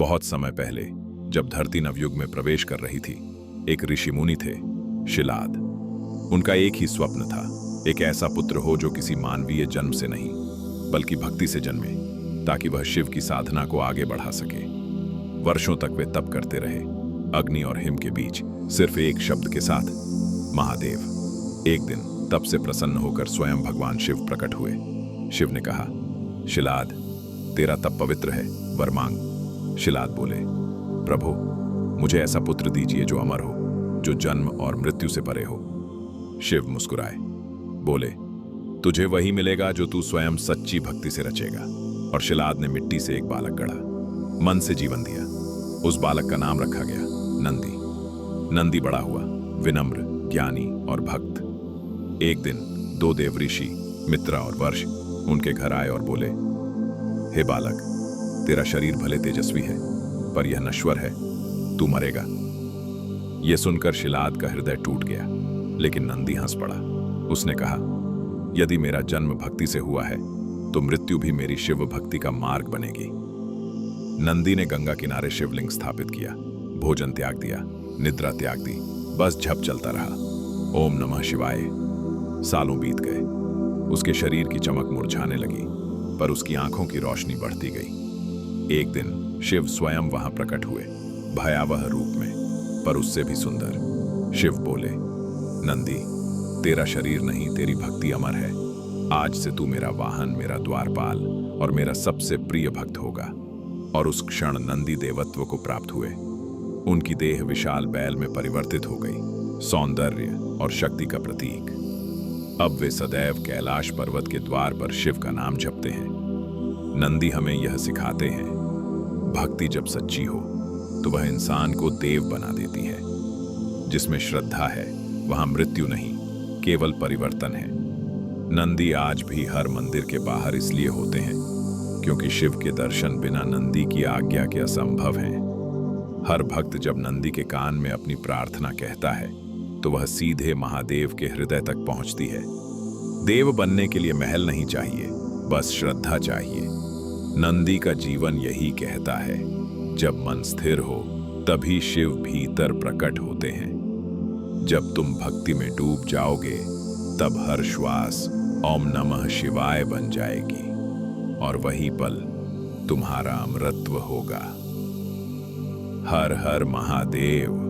बहुत समय पहले, जब धरती नवयुग में प्रवेश कर रही थी, एक ऋषि मुनि थे, शिलाद। उनका एक ही स्वप्न था, एक ऐसा पुत्र हो जो किसी मानवीय जन्म से नहीं, बल्कि भक्ति से जन्मे, ताकि वह शिव की साधना को आगे बढ़ा सके। वर्षों तक वे तप करते रहे, अग्नि और हिम के बीच, सिर्फ एक शब्द के साथ, महादेव। एक दिन तप से प्रसन्न होकर स्वयं भगवान शिव प्रकट हुए। शिव ने कहा, शिलाद, तेरा तप पवित्र है, वर मांग। शिलाद बोले, प्रभु, मुझे ऐसा पुत्र दीजिए जो अमर हो, जो जन्म और मृत्यु से परे हो। शिव मुस्कुराए, बोले, तुझे वही मिलेगा जो तू स्वयं सच्ची भक्ति से रचेगा। और शिलाद ने मिट्टी से एक बालक गढ़ा, मन से जीवन दिया। उस बालक का नाम रखा गया नंदी। नंदी बड़ा हुआ, विनम्र, ज्ञानी और भक्त। एक दिन दो देव ऋषि, मित्रा और वर्ष, उनके घर आए और बोले, हे बालक, तेरा शरीर भले तेजस्वी है, पर यह नश्वर है, तू मरेगा। यह सुनकर शिलाद का हृदय टूट गया, लेकिन नंदी हंस पड़ा। उसने कहा, यदि मेरा जन्म भक्ति से हुआ है, तो मृत्यु भी मेरी शिव भक्ति का मार्ग बनेगी। नंदी ने गंगा किनारे शिवलिंग स्थापित किया, भोजन त्याग दिया, निद्रा त्याग दी, बस जप चलता रहा, ओम नमः शिवाय। सालों बीत गए, उसके शरीर की चमक मुरझाने लगी, पर उसकी आंखों की रोशनी बढ़ती गई। एक दिन शिव स्वयं वहां प्रकट हुए, भयावह रूप में, पर उससे भी सुंदर। शिव बोले, नंदी, तेरा शरीर नहीं, तेरी भक्ति अमर है। आज से तू मेरा वाहन, मेरा द्वारपाल और मेरा सबसे प्रिय भक्त होगा। और उस क्षण नंदी देवत्व को प्राप्त हुए। उनकी देह विशाल बैल में परिवर्तित हो गई, सौंदर्य और शक्ति का प्रतीक। अब वे सदैव कैलाश पर्वत के द्वार पर शिव का नाम जपते हैं। नंदी हमें यह सिखाते हैं, भक्ति जब सच्ची हो तो वह इंसान को देव बना देती है। जिसमें श्रद्धा है वहां मृत्यु नहीं, केवल परिवर्तन है। नंदी आज भी हर मंदिर के बाहर इसलिए होते हैं क्योंकि शिव के दर्शन बिना नंदी की आज्ञा के असंभव हैं। हर भक्त जब नंदी के कान में अपनी प्रार्थना कहता है तो वह सीधे महादेव के हृदय तक पहुंचती है। देव बनने के लिए महल नहीं चाहिए, बस श्रद्धा चाहिए। नंदी का जीवन यही कहता है, जब मन स्थिर हो तभी शिव भीतर प्रकट होते हैं। जब तुम भक्ति में डूब जाओगे, तब हर श्वास ओम नमः शिवाय बन जाएगी और वही पल तुम्हारा अमरत्व होगा। हर हर महादेव।